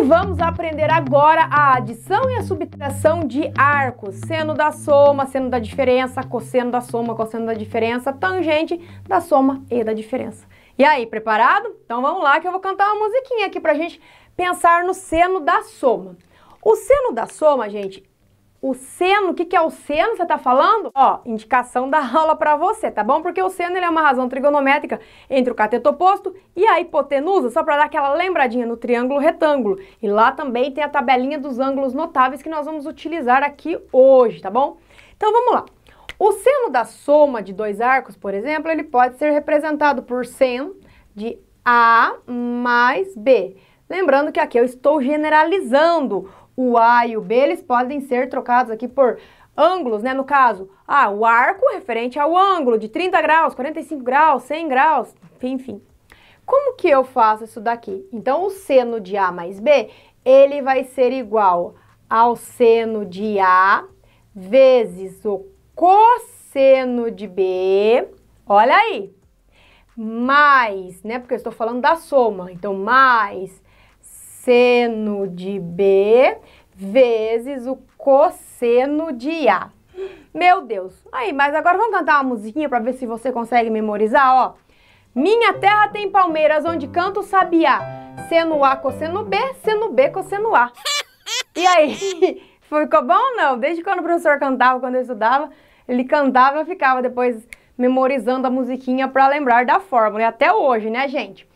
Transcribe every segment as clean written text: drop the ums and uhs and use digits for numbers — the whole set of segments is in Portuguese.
E vamos aprender agora a adição e a subtração de arcos. Seno da soma, seno da diferença, cosseno da soma, cosseno da diferença, tangente da soma e da diferença. E aí, preparado? Então vamos lá que eu vou cantar uma musiquinha aqui pra gente pensar no seno da soma. O seno da soma, gente, o seno, o que é o seno, você tá falando? Ó, indicação da aula pra você, tá bom? Porque o seno ele é uma razão trigonométrica entre o cateto oposto e a hipotenusa, só pra dar aquela lembradinha no triângulo retângulo. E lá também tem a tabelinha dos ângulos notáveis que nós vamos utilizar aqui hoje, tá bom? Então vamos lá. O seno da soma de dois arcos, por exemplo, ele pode ser representado por seno de A mais B. Lembrando que aqui eu estou generalizando. O A e o B, eles podem ser trocados aqui por ângulos, né? No caso, o arco referente ao ângulo de 30 graus, 45 graus, 100 graus, enfim. Como que eu faço isso daqui? Então, o seno de A mais B, ele vai ser igual ao seno de A vezes o cosseno de B, olha aí, mais, né? Porque eu estou falando da soma, então, mais seno de B vezes o cosseno de A. Meu Deus! Aí, mas agora vamos cantar uma musiquinha para ver se você consegue memorizar, ó. Minha terra tem palmeiras onde canta o sabiá. Seno A, cosseno B, seno B, cosseno A. E aí, ficou bom ou não? Desde quando o professor cantava, quando eu estudava, ele cantava e eu ficava depois memorizando a musiquinha para lembrar da fórmula. E até hoje, né, gente?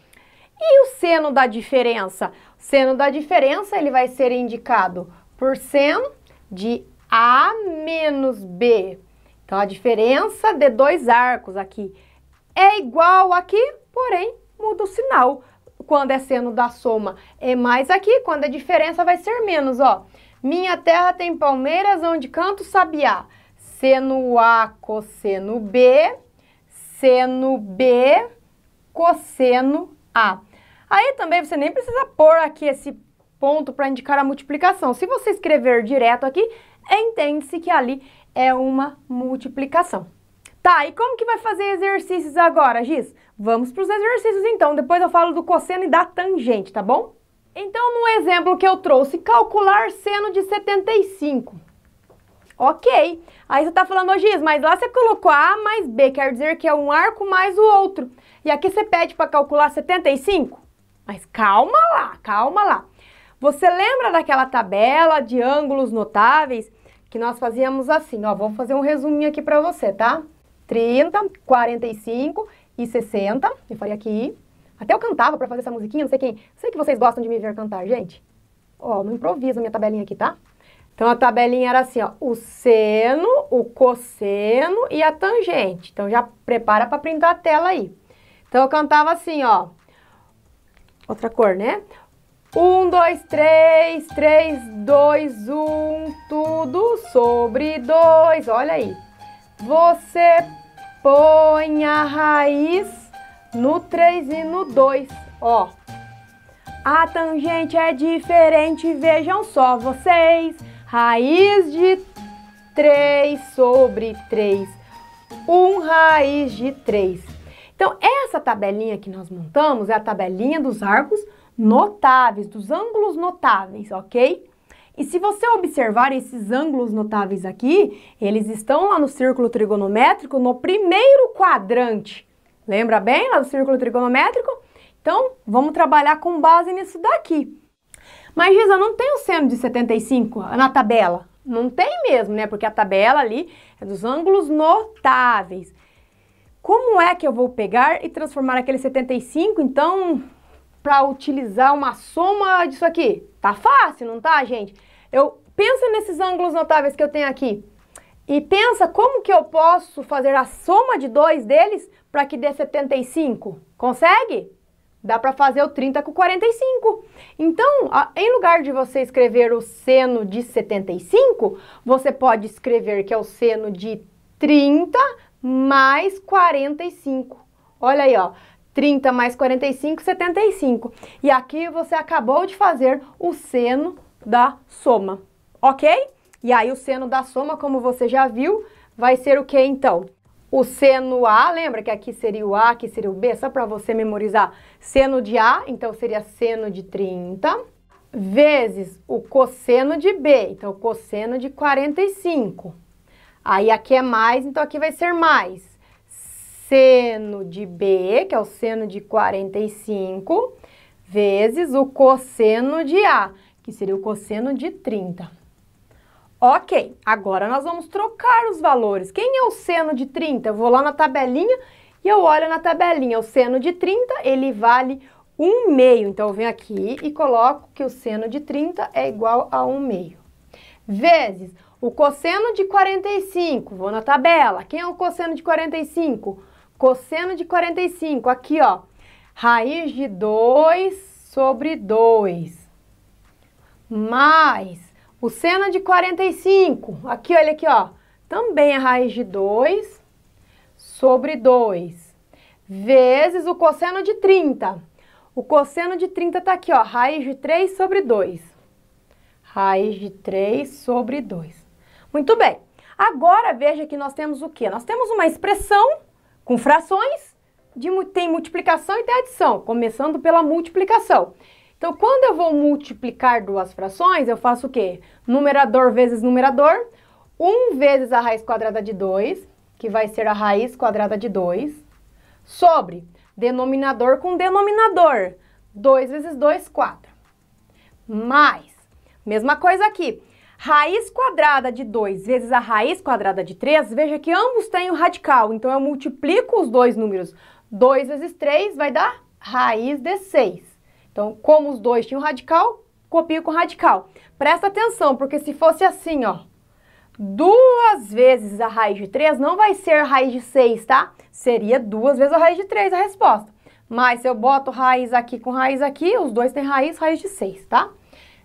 E o seno da diferença? O seno da diferença ele vai ser indicado por seno de A menos B. Então, a diferença de dois arcos aqui é igual aqui, porém, muda o sinal. Quando é seno da soma é mais aqui, quando a diferença vai ser menos, ó. Minha terra tem palmeiras onde canto sabiá. Seno A, cosseno B, seno B, cosseno A. Aí também você nem precisa pôr aqui esse ponto para indicar a multiplicação. Se você escrever direto aqui, entende-se que ali é uma multiplicação. Tá, e como que vai fazer exercícios agora, Giz? Vamos para os exercícios então, depois eu falo do cosseno e da tangente, tá bom? Então, no exemplo que eu trouxe, calcular seno de 75. Ok, aí você tá falando, ô Giz, mas lá você colocou A mais B, quer dizer que é um arco mais o outro. E aqui você pede para calcular 75? Mas calma lá, calma lá. Você lembra daquela tabela de ângulos notáveis que nós fazíamos assim, ó, vou fazer um resuminho aqui para você, tá? 30, 45 e 60, eu falei aqui. Até eu cantava para fazer essa musiquinha, não sei quem, sei que vocês gostam de me ver cantar, gente. Ó, não improviso a minha tabelinha aqui, tá? Então, a tabelinha era assim, ó, o seno, o cosseno e a tangente. Então, já prepara para printar a tela aí. Então, eu cantava assim, ó, outra cor, né? 1, 2, 3, 3, 2, 1, tudo sobre 2. Olha aí. Você põe a raiz no 3 e no 2. Ó. A tangente é diferente, vejam só vocês. Raiz de 3 sobre 3. 1 raiz de 3. Então, essa tabelinha que nós montamos é a tabelinha dos arcos notáveis, dos ângulos notáveis, ok? E se você observar esses ângulos notáveis aqui, eles estão lá no círculo trigonométrico no primeiro quadrante. Lembra bem lá do círculo trigonométrico? Então, vamos trabalhar com base nisso daqui. Mas, Giza, não tem o seno de 75 na tabela? Não tem mesmo, né? Porque a tabela ali é dos ângulos notáveis. Como é que eu vou pegar e transformar aquele 75, então, para utilizar uma soma disso aqui? Tá fácil, não tá, gente? Pensa nesses ângulos notáveis que eu tenho aqui. E pensa como que eu posso fazer a soma de dois deles para que dê 75. Consegue? Dá para fazer o 30 com 45. Então, em lugar de você escrever o seno de 75, você pode escrever que é o seno de 30 mais 45. Olha aí, ó. 30 mais 45, 75. E aqui você acabou de fazer o seno da soma, ok? E aí o seno da soma, como você já viu, vai ser o que então? O seno A, lembra que aqui seria o A, aqui seria o B, só para você memorizar. Seno de A, então seria seno de 30, vezes o cosseno de B, então o cosseno de 45. Aí aqui é mais, então aqui vai ser mais. Seno de B, que é o seno de 45, vezes o cosseno de A, que seria o cosseno de 30. Ok, agora nós vamos trocar os valores. Quem é o seno de 30? Eu vou lá na tabelinha e eu olho na tabelinha. O seno de 30, ele vale 1/2. Então, eu venho aqui e coloco que o seno de 30 é igual a 1/2. Vezes o cosseno de 45. Vou na tabela. Quem é o cosseno de 45? Cosseno de 45, aqui, ó. Raiz de 2 sobre 2. Mais o seno de 45. Aqui, olha aqui, ó. Também é raiz de 2 sobre 2. Vezes o cosseno de 30. O cosseno de 30 tá aqui, ó. Raiz de 3 sobre 2. Raiz de 3 sobre 2. Muito bem. Agora, veja que nós temos o quê? Nós temos uma expressão com frações, tem multiplicação e tem adição, começando pela multiplicação. Então, quando eu vou multiplicar duas frações, eu faço o quê? Numerador vezes numerador, 1 vezes a raiz quadrada de 2, que vai ser a raiz quadrada de 2, sobre denominador com denominador, 2 vezes 2, 4. Mais, mesma coisa aqui, raiz quadrada de 2 vezes a raiz quadrada de 3, veja que ambos têm o radical, então eu multiplico os dois números. 2 vezes 3 vai dar raiz de 6. Então, como os dois tinham radical, copio com radical. Presta atenção, porque se fosse assim, ó, 2 vezes a raiz de 3 não vai ser raiz de 6, tá? Seria 2 vezes a raiz de 3 a resposta. Mas se eu boto raiz aqui com raiz aqui, os dois têm raiz de 6, tá?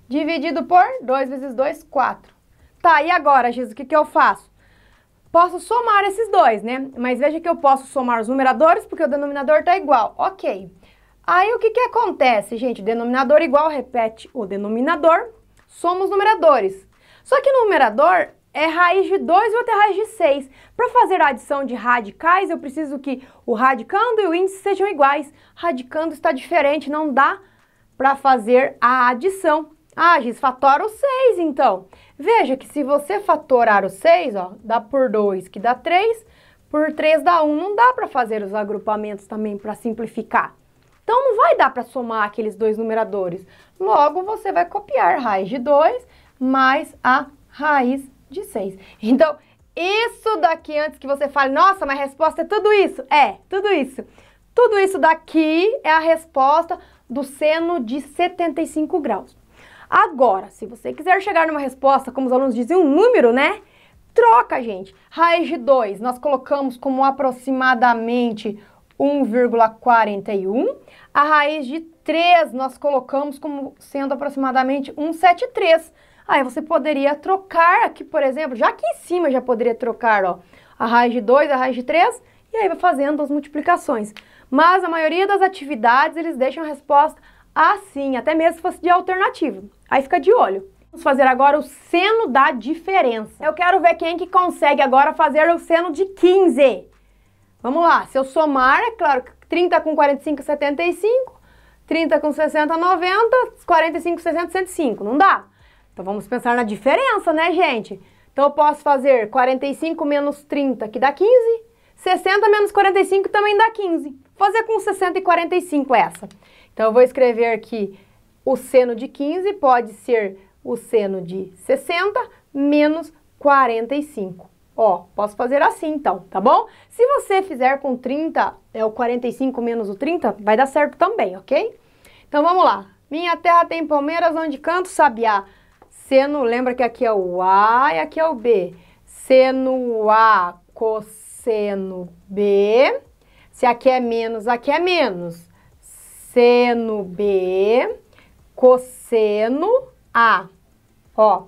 Dividido por 2 vezes 2, 4. Tá, e agora, Giz, o que eu faço? Posso somar esses dois, né? Mas veja que eu posso somar os numeradores, porque o denominador tá igual. Ok. Aí, o que acontece, gente? Denominador igual repete o denominador, soma os numeradores. Só que no numerador é raiz de 2 e o outro é raiz de 6. Para fazer a adição de radicais, eu preciso que o radicando e o índice sejam iguais. Radicando está diferente, não dá para fazer a adição. Ah, Giz, fatora o 6, então. Veja que se você fatorar o 6, ó, dá por 2, que dá 3, por 3 dá 1. Não dá para fazer os agrupamentos também para simplificar. Então, não vai dar para somar aqueles dois numeradores. Logo, você vai copiar raiz de 2 mais a raiz de 6. Então, isso daqui, antes que você fale, nossa, mas a resposta é tudo isso. É, tudo isso. Tudo isso daqui é a resposta do seno de 75 graus. Agora, se você quiser chegar numa resposta, como os alunos dizem, um número, né? Troca, gente. Raiz de 2, nós colocamos como aproximadamente 1,41. A raiz de 3 nós colocamos como sendo aproximadamente 1,73. Aí você poderia trocar aqui, por exemplo, já aqui em cima já poderia trocar, ó, a raiz de 2, a raiz de 3, e aí vai fazendo as multiplicações. Mas a maioria das atividades, eles deixam a resposta assim, até mesmo se fosse de alternativa. Aí fica de olho. Vamos fazer agora o seno da diferença. Eu quero ver quem que consegue agora fazer o seno de 15. Vamos lá, se eu somar, é claro, 30 com 45, 75, 30 com 60, 90, 45, 60, 105, não dá? Então vamos pensar na diferença, né, gente? Então eu posso fazer 45 menos 30, que dá 15, 60 menos 45 também dá 15. Vou fazer com 60 e 45 essa. Então eu vou escrever que o seno de 15 pode ser o seno de 60 menos 45. Ó, posso fazer assim então, tá bom? Se você fizer com 30, o 45 menos o 30, vai dar certo também, ok? Então vamos lá. Minha terra tem palmeiras onde canto sabiá. Seno, lembra que aqui é o A e aqui é o B. Seno A, cosseno B. Se aqui é menos, aqui é menos. Seno B, cosseno A. Ó,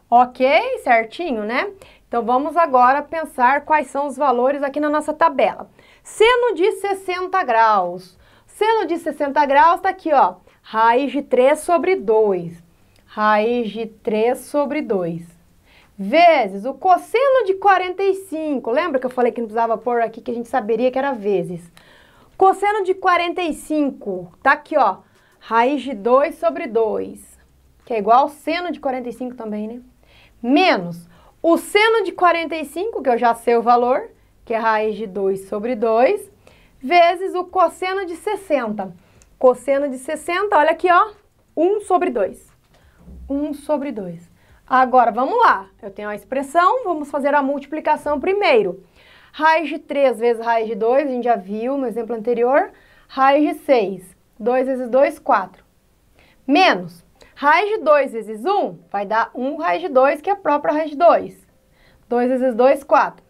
ok? Certinho, né? Então, vamos agora pensar quais são os valores aqui na nossa tabela. Seno de 60 graus. Seno de 60 graus está aqui, ó. Raiz de 3 sobre 2. Raiz de 3 sobre 2. Vezes o cosseno de 45. Lembra que eu falei que não precisava pôr aqui, que a gente saberia que era vezes. Cosseno de 45. Tá aqui, ó. Raiz de 2 sobre 2. que é igual ao seno de 45 também, né? Menos o seno de 45, que eu já sei o valor, que é raiz de 2 sobre 2, vezes o cosseno de 60. Cosseno de 60, olha aqui, ó, 1 sobre 2. 1 sobre 2. Agora, vamos lá. Eu tenho a expressão, vamos fazer a multiplicação primeiro. Raiz de 3 vezes raiz de 2, a gente já viu no exemplo anterior. Raiz de 6. 2 vezes 2, 4. Menos raiz de 2 vezes 1 vai dar 1 raiz de 2, que é a própria raiz de 2. 2 vezes 2, 4.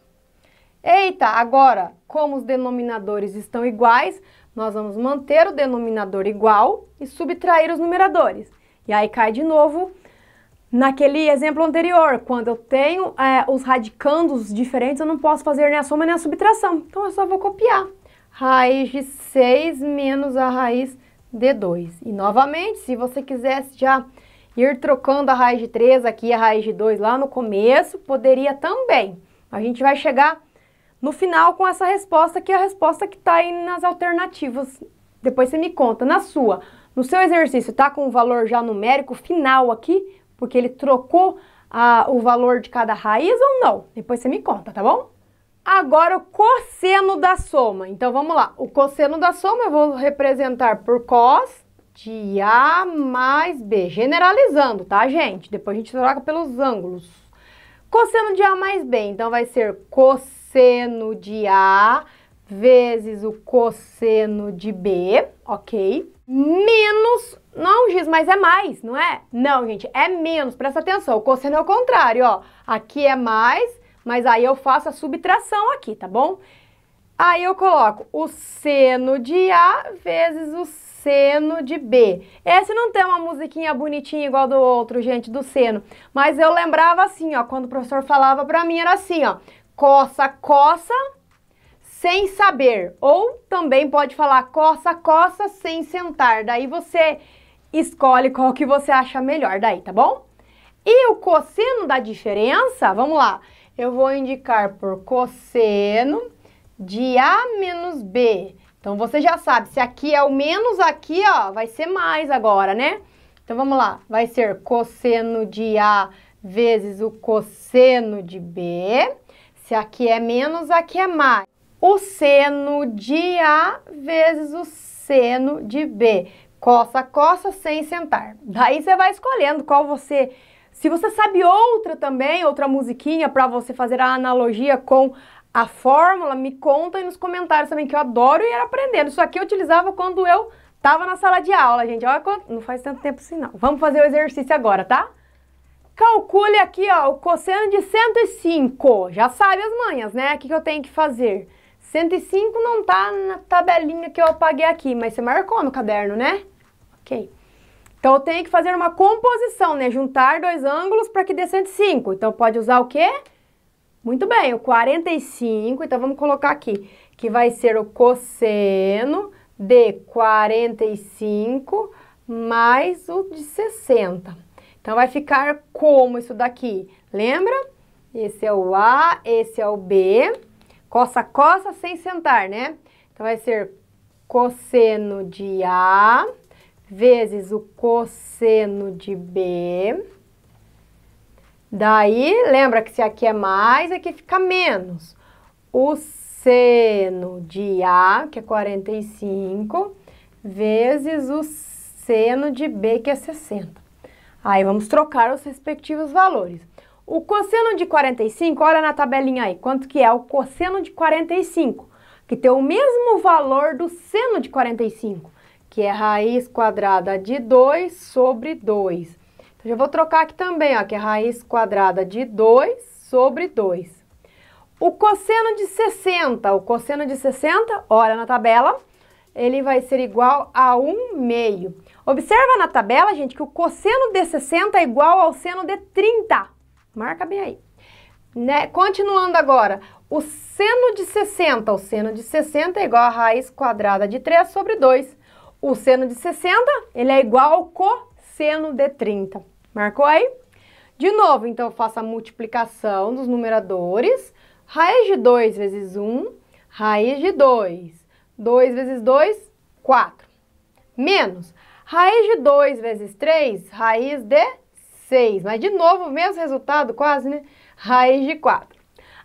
Eita, agora, como os denominadores estão iguais, nós vamos manter o denominador igual e subtrair os numeradores. E aí cai de novo naquele exemplo anterior, quando eu tenho os radicandos diferentes, eu não posso fazer nem a soma nem a subtração. Então eu só vou copiar. Raiz de 6 menos a raiz de 2. E novamente, se você quisesse já ir trocando a raiz de 3 aqui e a raiz de 2 lá no começo, poderia também. A gente vai chegar no final com essa resposta, que é a resposta que está aí nas alternativas. Depois você me conta, no seu exercício, tá com o valor já numérico final aqui, porque ele trocou o valor de cada raiz ou não? Depois você me conta, tá bom? Agora o cosseno da soma. Então vamos lá, o cosseno da soma eu vou representar por cos de A mais B, generalizando, tá, gente? Depois a gente troca pelos ângulos. Cosseno de A mais B, então vai ser cosseno de A vezes o cosseno de B, ok? Menos, não, Giz, mas é mais, não é? Não, gente, é menos, presta atenção, o cosseno é o contrário, ó. Aqui é mais, mas aí eu faço a subtração aqui, tá bom? Aí eu coloco o seno de A vezes o seno de B. Esse não tem uma musiquinha bonitinha igual do outro, gente, do seno. Mas eu lembrava assim, ó, quando o professor falava pra mim, era assim, ó. Coça, coça, sem saber. Ou também pode falar coça, coça, sem sentar. Daí você escolhe qual que você acha melhor daí, tá bom? E o cosseno da diferença, vamos lá. Eu vou indicar por cosseno de A menos B. Então, você já sabe, se aqui é o menos, aqui, ó, vai ser mais agora, né? Então, vamos lá. Vai ser cosseno de A vezes o cosseno de B. Se aqui é menos, aqui é mais. O seno de A vezes o seno de B. Coça, coça, sem sentar. Daí, você vai escolhendo qual você... Se você sabe outra também, outra musiquinha para você fazer a analogia com a fórmula, me conta aí nos comentários também, que eu adoro ir aprendendo. Isso aqui eu utilizava quando eu estava na sala de aula, gente. Olha, não faz tanto tempo assim, não. Vamos fazer o exercício agora, tá? Calcule aqui, ó, o cosseno de 105. Já sabe as manhas, né? O que eu tenho que fazer? 105 não tá na tabelinha que eu apaguei aqui, mas você marcou no caderno, né? Ok. Então, eu tenho que fazer uma composição, né? Juntar dois ângulos para que dê 105. Então, pode usar o quê? Muito bem, o 45. Então, vamos colocar aqui, que vai ser o cosseno de 45 mais o de 60. Então, vai ficar como isso daqui? Lembra? Esse é o A, esse é o B. Coça, coça, sem sentar, né? Então, vai ser cosseno de A vezes o cosseno de B. Daí, lembra que se aqui é mais, aqui fica menos. O seno de A, que é 45, vezes o seno de B, que é 60. Aí, vamos trocar os respectivos valores. O cosseno de 45, olha na tabelinha aí, quanto que é o cosseno de 45, que tem o mesmo valor do seno de 45. Que é raiz quadrada de 2 sobre 2. Então, já vou trocar aqui também, ó, que é raiz quadrada de 2 sobre 2. O cosseno de 60, olha na tabela, ele vai ser igual a 1 meio. Observa na tabela, gente, que o cosseno de 60 é igual ao seno de 30. Marca bem aí. Né? Continuando agora, o seno de 60 é igual a raiz quadrada de 3 sobre 2. O seno de 60, ele é igual ao cosseno de 30. Marcou aí? De novo, então, eu faço a multiplicação dos numeradores. Raiz de 2 vezes 1, raiz de 2. 2 vezes 2, 4. Menos Raiz de 2 vezes 3, raiz de 6. Mas, de novo, o mesmo resultado, quase, né? Raiz de 4.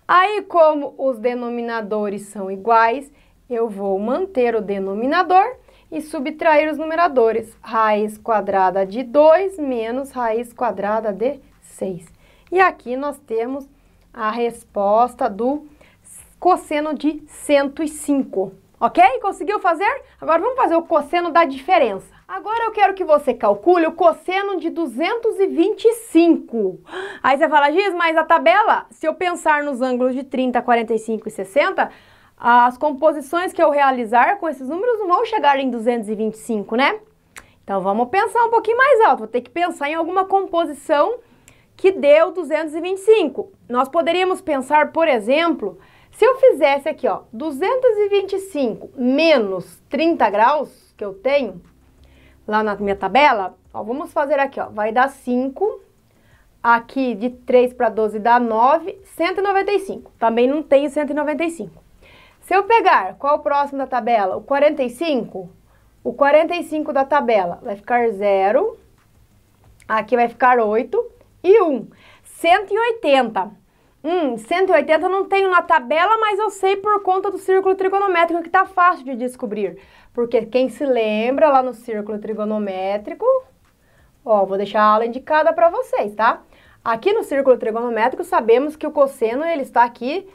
Aí, como os denominadores são iguais, eu vou manter o denominador e subtrair os numeradores. Raiz quadrada de 2 menos raiz quadrada de 6. E aqui nós temos a resposta do cosseno de 105. Ok? Conseguiu fazer? Agora vamos fazer o cosseno da diferença. Agora eu quero que você calcule o cosseno de 225. Aí você fala, Giz, mas a tabela, se eu pensar nos ângulos de 30, 45 e 60, as composições que eu realizar com esses números não vão chegar em 225, né? Então vamos pensar um pouquinho mais alto. Vou ter que pensar em alguma composição que deu 225. Nós poderíamos pensar, por exemplo, se eu fizesse aqui, ó, 225 menos 30 graus, que eu tenho lá na minha tabela, ó, vamos fazer aqui, ó, vai dar 5, aqui de 3 para 12 dá 9, 195. Também não tenho 195. Se eu pegar, qual é o próximo da tabela? O 45. O 45 da tabela vai ficar 0, aqui vai ficar 8 e 1. 180. 180 eu não tenho na tabela, mas eu sei por conta do círculo trigonométrico que tá fácil de descobrir. Porque quem se lembra lá no círculo trigonométrico, ó, vou deixar a aula indicada para vocês, tá? Aqui no círculo trigonométrico sabemos que o cosseno ele está aqui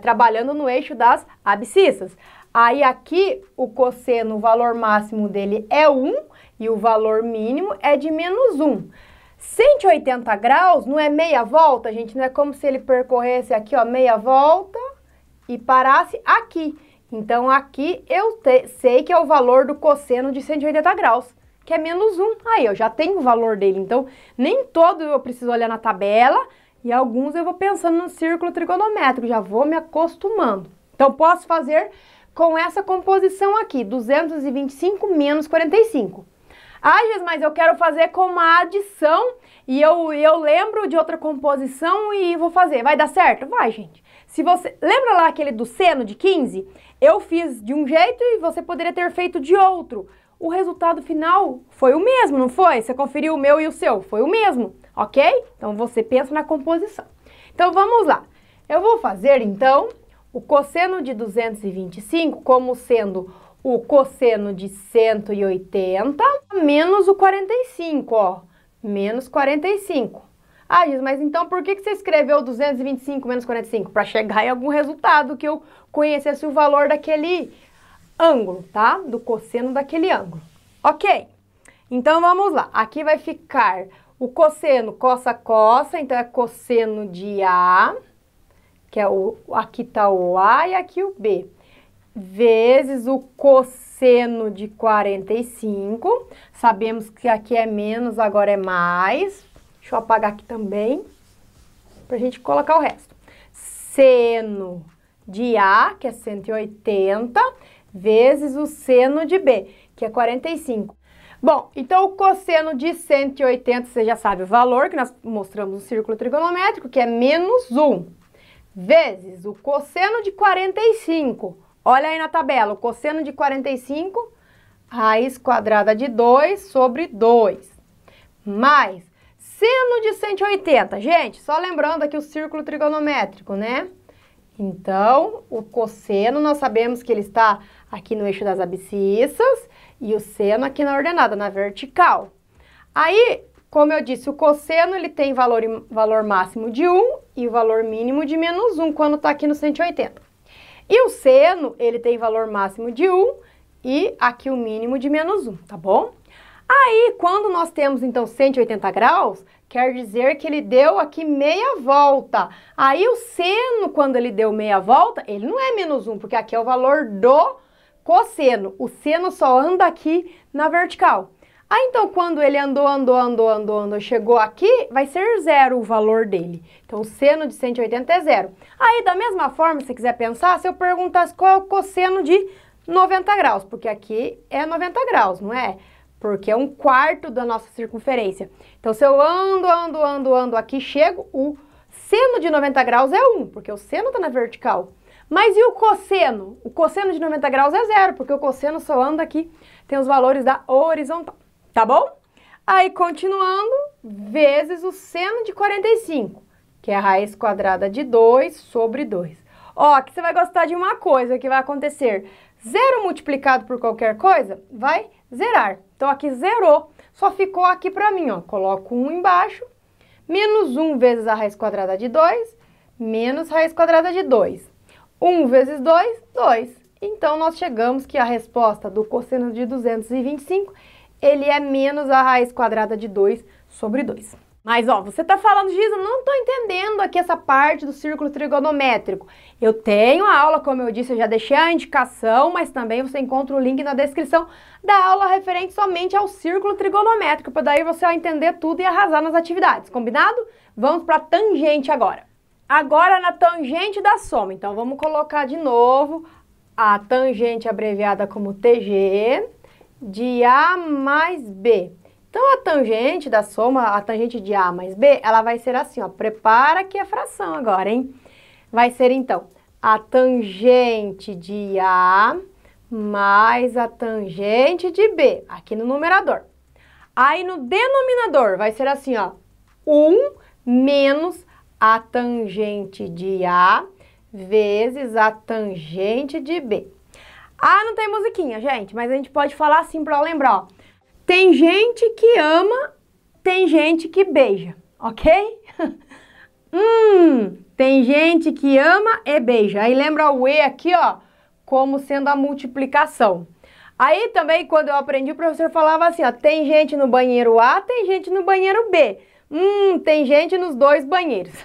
trabalhando no eixo das abscissas. Aí aqui o cosseno, o valor máximo dele é 1 e o valor mínimo é de menos 1. 180 graus não é meia volta, gente, não é como se ele percorresse aqui, ó, meia volta e parasse aqui. Então, aqui eu sei que é o valor do cosseno de 180 graus, que é menos 1. Aí, eu já tenho o valor dele, então nem todo eu preciso olhar na tabela e alguns eu vou pensando no círculo trigonométrico, já vou me acostumando. Então, posso fazer com essa composição aqui, 225 menos 45. Ah, Giz, mas eu quero fazer com uma adição e eu lembro de outra composição e vou fazer. Vai dar certo? Vai, gente. Se você lembra lá aquele do seno de 15? Eu fiz de um jeito e você poderia ter feito de outro. O resultado final foi o mesmo, não foi? Você conferiu o meu e o seu? Foi o mesmo, ok? Então você pensa na composição. Então vamos lá. Eu vou fazer então o cosseno de 225 como sendo o cosseno de 180 menos o 45, ó, menos 45. Ah, Giz, mas então por que você escreveu 225 menos 45? Para chegar em algum resultado que eu conhecesse o valor daquele ângulo, tá? Do cosseno daquele ângulo. Ok, então vamos lá. Aqui vai ficar o cosseno cossa, então é cosseno de A, que é aqui tá o A e aqui o B, vezes o cosseno de 45. Sabemos que aqui é menos, agora é mais. Deixa eu apagar aqui também, pra gente colocar o resto. Seno de A, que é 180, vezes o seno de B, que é 45. Bom, então o cosseno de 180, você já sabe o valor, que nós mostramos no círculo trigonométrico, que é menos 1, vezes o cosseno de 45. Olha aí na tabela, o cosseno de 45, raiz quadrada de 2 sobre 2, mais seno de 180. Gente, só lembrando aqui o círculo trigonométrico, né? Então, o cosseno, nós sabemos que ele está aqui no eixo das abscissas e o seno aqui na ordenada, na vertical. Aí, como eu disse, o cosseno ele tem valor máximo de 1 e o valor mínimo de menos 1 quando está aqui no 180. E o seno, ele tem valor máximo de 1 e aqui o mínimo de menos 1, tá bom? Aí, quando nós temos, então, 180 graus, quer dizer que ele deu aqui meia volta. Aí, o seno, quando ele deu meia volta, ele não é menos 1, porque aqui é o valor do cosseno. O seno só anda aqui na vertical. Aí, então, quando ele andou, chegou aqui, vai ser 0 o valor dele. Então, o seno de 180 é 0. Aí, da mesma forma, se você quiser pensar, se eu perguntasse qual é o cosseno de 90 graus, porque aqui é 90 graus, não é? Porque é 1/4 da nossa circunferência. Então, se eu ando aqui, chego, o seno de 90 graus é 1, porque o seno está na vertical. Mas e o cosseno? O cosseno de 90 graus é 0, porque o cosseno só anda aqui, tem os valores da horizontal. tá bom? Aí, continuando, vezes o seno de 45, que é a raiz quadrada de 2 sobre 2. Ó, aqui você vai gostar de uma coisa que vai acontecer. 0 multiplicado por qualquer coisa vai zerar. Então, aqui zerou. Só ficou aqui pra mim, ó. Coloco 1 embaixo, menos 1 vezes a raiz quadrada de 2, menos raiz quadrada de 2. 1 vezes 2, 2. Então, nós chegamos que a resposta do cosseno de 225, ele é menos a raiz quadrada de 2 sobre 2. Mas, ó, você tá falando, Giza, não tô entendendo aqui essa parte do círculo trigonométrico. Eu tenho a aula, como eu disse, eu já deixei a indicação, mas também você encontra o link na descrição da aula referente somente ao círculo trigonométrico, para daí você vai entender tudo e arrasar nas atividades, combinado? Vamos para a tangente agora. Agora na tangente da soma, então vamos colocar de novo a tangente abreviada como TG de A mais B. Então, a tangente da soma, a tangente de A mais B, ela vai ser assim, ó. Prepara que é fração agora, hein? Vai ser, então, a tangente de A mais a tangente de B, aqui no numerador. Aí, no denominador, vai ser assim, ó. 1 menos a tangente de A vezes a tangente de B. Ah, não tem musiquinha, gente, mas a gente pode falar assim para lembrar, ó. Tem gente que ama, tem gente que beija, ok? Tem gente que ama e beija. Aí lembra o E aqui, ó, como sendo a multiplicação. Aí também, quando eu aprendi, o professor falava assim, ó, tem gente no banheiro A, tem gente no banheiro B. Tem gente nos dois banheiros.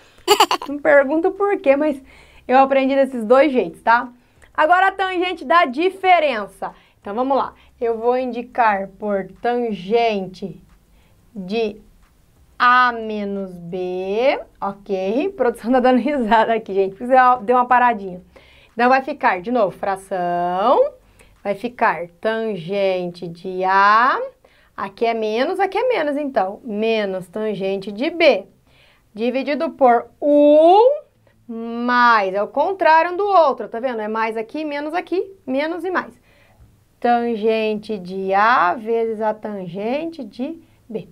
Não pergunto por quê, mas eu aprendi desses dois jeitos, tá? Agora a tangente da diferença. Então, vamos lá. Eu vou indicar por tangente de A menos B, ok? Produção tá dando risada aqui, gente, porque deu uma paradinha. Então, vai ficar, de novo, fração, vai ficar tangente de A, aqui é menos, então, menos tangente de B, dividido por 1 mais, é o contrário um do outro, tá vendo? É mais aqui, menos e mais. Tangente de A vezes a tangente de B.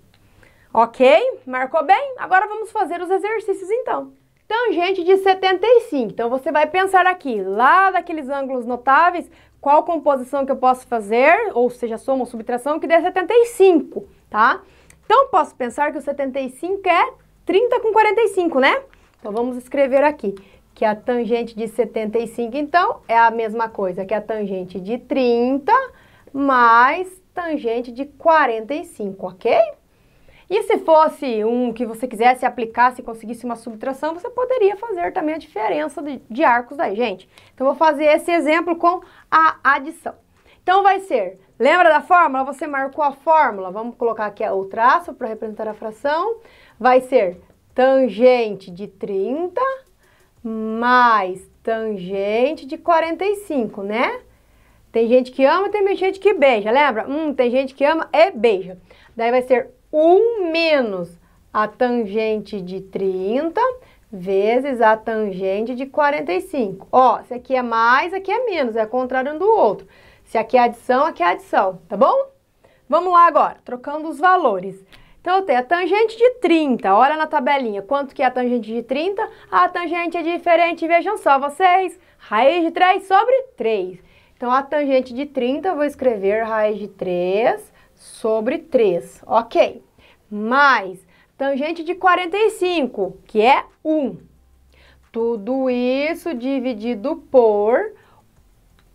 Ok? Marcou bem? Agora vamos fazer os exercícios então. Tangente de 75. Então você vai pensar aqui, lá daqueles ângulos notáveis, qual composição que eu posso fazer, ou seja, soma ou subtração, que dê 75, tá? Então posso pensar que o 75 é 30 com 45, né? Então vamos escrever aqui que a tangente de 75, então, é a mesma coisa que a tangente de 30 mais tangente de 45, ok? E se fosse um que você quisesse aplicar, se conseguisse uma subtração, você poderia fazer também a diferença de arcos aí, gente. Então, eu vou fazer esse exemplo com a adição. Então, vai ser, lembra da fórmula? Você marcou a fórmula, vamos colocar aqui o traço para representar a fração. Vai ser tangente de 30 mais tangente de 45, né? Tem gente que ama, tem gente que beija, lembra? Tem gente que ama e beija. Daí vai ser 1 menos a tangente de 30 vezes a tangente de 45. Ó, se aqui é mais, aqui é menos, é o contrário um do outro. Se aqui é adição, aqui é adição, tá bom? Vamos lá agora, trocando os valores. Então, eu tenho a tangente de 30, olha na tabelinha, quanto que é a tangente de 30? A tangente é diferente, vejam só vocês, raiz de 3 sobre 3. Então, a tangente de 30, eu vou escrever raiz de 3 sobre 3, ok? Mais tangente de 45, que é 1. Tudo isso dividido por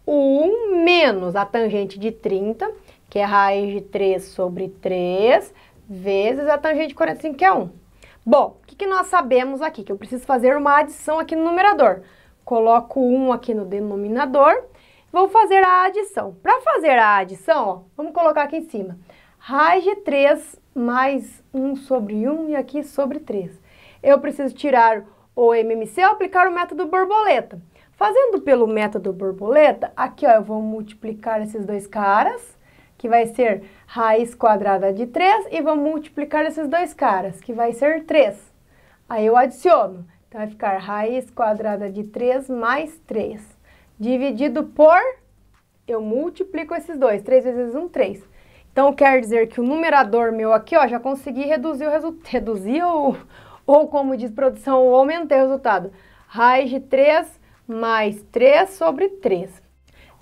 1 menos a tangente de 30, que é raiz de 3 sobre 3, vezes a tangente de 45, que é 1. Bom, o que nós sabemos aqui? Que eu preciso fazer uma adição aqui no numerador. Coloco 1 aqui no denominador, vou fazer a adição. Para fazer a adição, ó, vamos colocar aqui em cima. Raiz de 3 mais 1 sobre 1 e aqui sobre 3. Eu preciso tirar o MMC ou aplicar o método borboleta. Fazendo pelo método borboleta, aqui ó, eu vou multiplicar esses dois caras, que vai ser raiz quadrada de 3, e vou multiplicar esses dois caras, que vai ser 3. Aí eu adiciono, então vai ficar raiz quadrada de 3 mais 3, dividido por, eu multiplico esses dois, 3 vezes 1, 3. Então, quer dizer que o numerador meu aqui, ó, já consegui reduzir o resultado. Reduzir ou, como diz produção, eu aumentei o resultado. Raiz de 3 mais 3 sobre 3.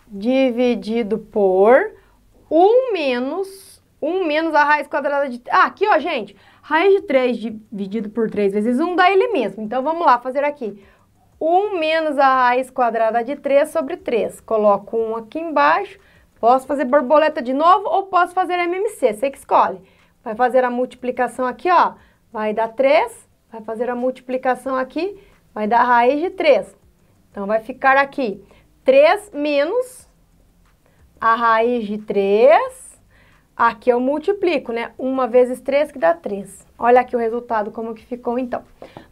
Dividido por 1 menos a raiz quadrada de... Ah, aqui, ó, gente. Raiz de 3 dividido por 3 vezes 1 dá ele mesmo. Então, vamos lá fazer aqui. 1 menos a raiz quadrada de 3 sobre 3. Coloco 1 aqui embaixo. Posso fazer borboleta de novo ou posso fazer MMC, você que escolhe. Vai fazer a multiplicação aqui, ó, vai dar 3, vai fazer a multiplicação aqui, vai dar raiz de 3. Então, vai ficar aqui 3 menos a raiz de 3, aqui eu multiplico, né? 1 vezes 3 que dá 3. Olha aqui o resultado, como que ficou, então.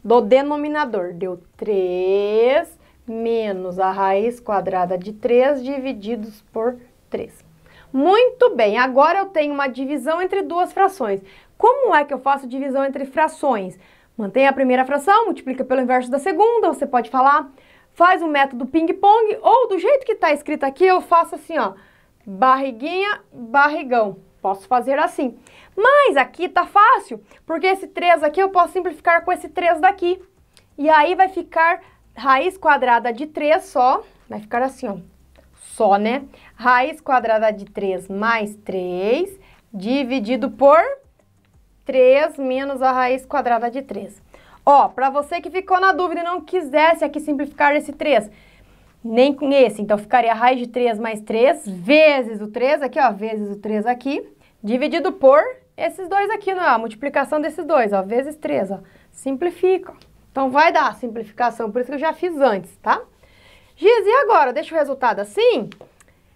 Do denominador, deu 3 menos a raiz quadrada de 3 divididos por 3. Muito bem, agora eu tenho uma divisão entre duas frações. Como é que eu faço divisão entre frações? Mantém a primeira fração, multiplica pelo inverso da segunda, você pode falar, faz o método ping-pong, ou do jeito que está escrito aqui, eu faço assim, ó, barriguinha, barrigão. Posso fazer assim. Mas aqui tá fácil, porque esse 3 aqui eu posso simplificar com esse 3 daqui. E aí vai ficar raiz quadrada de 3 só, vai ficar assim, ó. Só, né? Raiz quadrada de 3 mais 3, dividido por 3 menos a raiz quadrada de 3. Ó, para você que ficou na dúvida e não quisesse aqui simplificar esse 3, nem com esse, então ficaria raiz de 3 mais 3, vezes o 3 aqui, ó, vezes o 3 aqui, dividido por esses dois aqui, ó, a multiplicação desses dois, ó, vezes 3, ó, simplifica. Então, vai dar a simplificação, por isso que eu já fiz antes, tá? Giz, e agora? Deixa o resultado assim?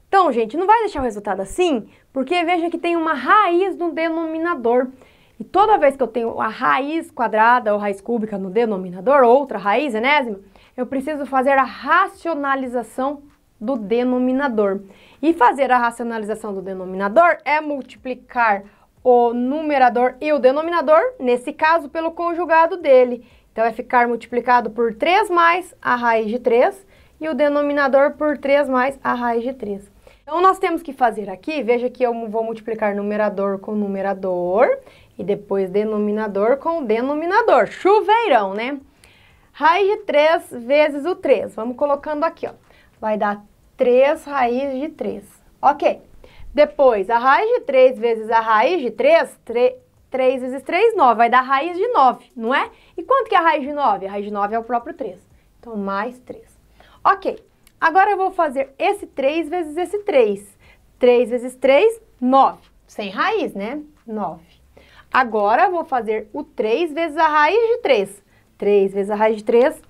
Então, gente, não vai deixar o resultado assim, porque veja que tem uma raiz no denominador. E toda vez que eu tenho a raiz quadrada ou raiz cúbica no denominador, outra raiz enésima, eu preciso fazer a racionalização do denominador. E fazer a racionalização do denominador é multiplicar o numerador e o denominador, nesse caso, pelo conjugado dele. Então, vai ficar multiplicado por 3 mais a raiz de 3 e o denominador por 3 mais a raiz de 3. Então, nós temos que fazer aqui, veja que eu vou multiplicar numerador com numerador e depois denominador com denominador. Chuveirão, né? Raiz de 3 vezes o 3. Vamos colocando aqui, ó. Vai dar 3 raiz de 3. Ok. Depois, a raiz de 3 vezes a raiz de 3, 3 vezes 3, 9. Vai dar raiz de 9, não é? E quanto que é a raiz de 9? A raiz de 9 é o próprio 3. Então, mais 3. Ok. Agora eu vou fazer esse 3 vezes esse 3. 3 vezes 3, 9. Sem raiz, né? 9. Agora eu vou fazer o 3 vezes a raiz de 3. 3 vezes a raiz de 3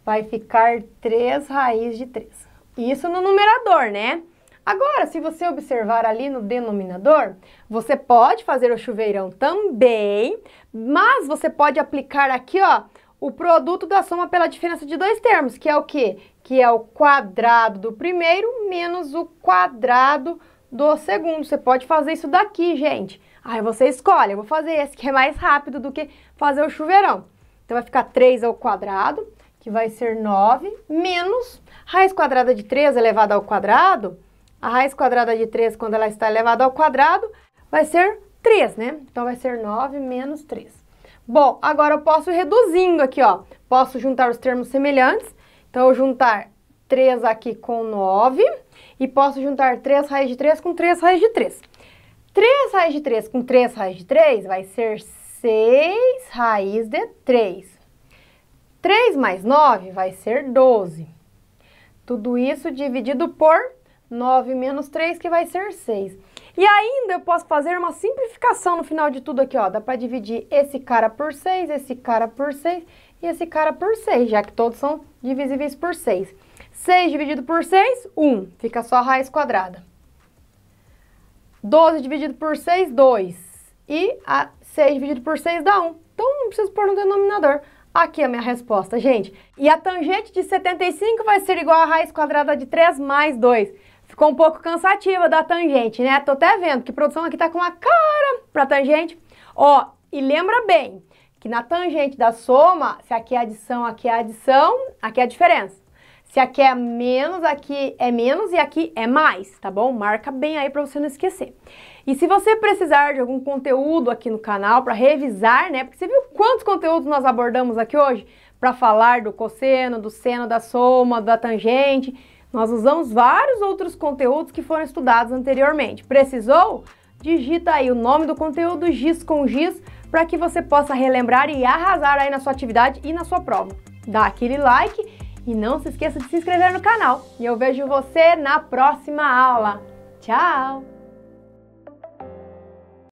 vai ficar 3 raiz de 3. Isso no numerador, né? Agora, se você observar ali no denominador, você pode fazer o chuveirão também, mas você pode aplicar aqui, ó, o produto da soma pela diferença de dois termos, que é o quê? Que é o quadrado do primeiro menos o quadrado do segundo. Você pode fazer isso daqui, gente. Aí você escolhe, eu vou fazer esse que é mais rápido do que fazer o chuveirão. Então, vai ficar 3 ao quadrado, que vai ser 9, menos raiz quadrada de 3 elevado ao quadrado. A raiz quadrada de 3, quando ela está elevada ao quadrado, vai ser 3, né? Então, vai ser 9 menos 3. Bom, agora eu posso ir reduzindo aqui, ó. Posso juntar os termos semelhantes. Então, eu juntar 3 aqui com 9 e posso juntar 3 raiz de 3 com 3 raiz de 3. 3 raiz de 3 com 3 raiz de 3 vai ser 6 raiz de 3. 3 mais 9 vai ser 12. Tudo isso dividido por 9 menos 3, que vai ser 6. E ainda eu posso fazer uma simplificação no final de tudo aqui, ó. Dá para dividir esse cara por 6, esse cara por 6 e esse cara por 6, já que todos são divisíveis por 6. 6 dividido por 6, 1. Fica só a raiz quadrada. 12 dividido por 6, 2. E a 6 dividido por 6 dá 1. Então, não preciso pôr no denominador. Aqui é a minha resposta, gente. E a tangente de 75 vai ser igual a raiz quadrada de 3 mais 2. Ficou um pouco cansativa da tangente, né? Tô até vendo que a produção aqui tá com uma cara pra tangente. Ó, e lembra bem que na tangente da soma, se aqui é adição, aqui é adição, aqui é a diferença. Se aqui é menos, aqui é menos e aqui é mais, tá bom? Marca bem aí pra você não esquecer. E se você precisar de algum conteúdo aqui no canal para revisar, né? Porque você viu quantos conteúdos nós abordamos aqui hoje? Para falar do cosseno, do seno, da soma, da tangente. Nós usamos vários outros conteúdos que foram estudados anteriormente. Precisou? Digita aí o nome do conteúdo giz com giz para que você possa relembrar e arrasar aí na sua atividade e na sua prova. Dá aquele like e não se esqueça de se inscrever no canal. E eu vejo você na próxima aula. Tchau!